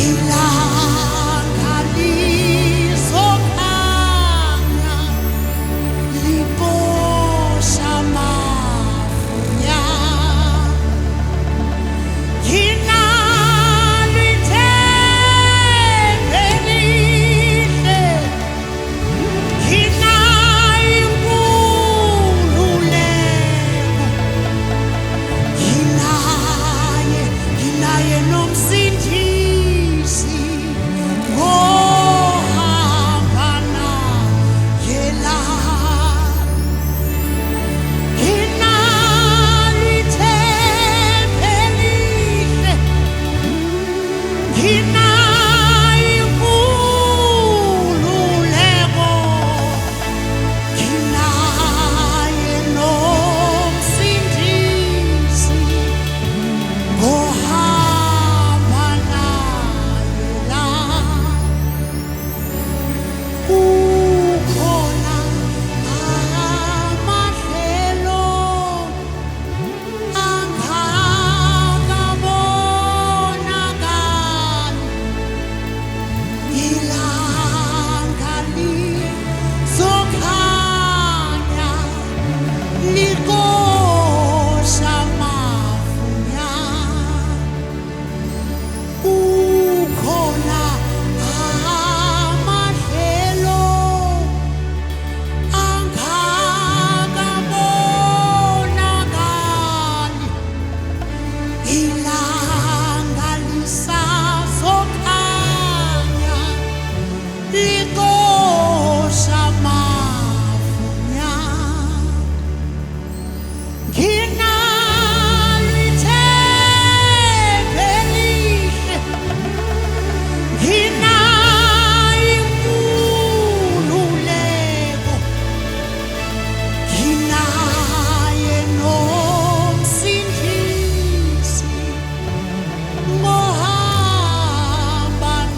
ilanga lizokhanya liposha amafunya nginalo ithemba elihle nginayo inkululeko nginaye nomsindisi ohamba naye la nginalo ithemba elihle nginayo inkululeko nginaye nomsindisi ohamba naye la ukhona amahlelo angakabonakali ilanga lizokhanya likosha amafunya ukhona amahlelo angakabonakali ilanga lisazokhanya likosha amafunya nginalo ithemba elihle nginayo inkululeko nginaye nomsindisi mohamba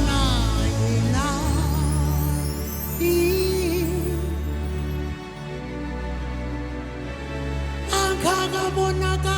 naye la angakabonakali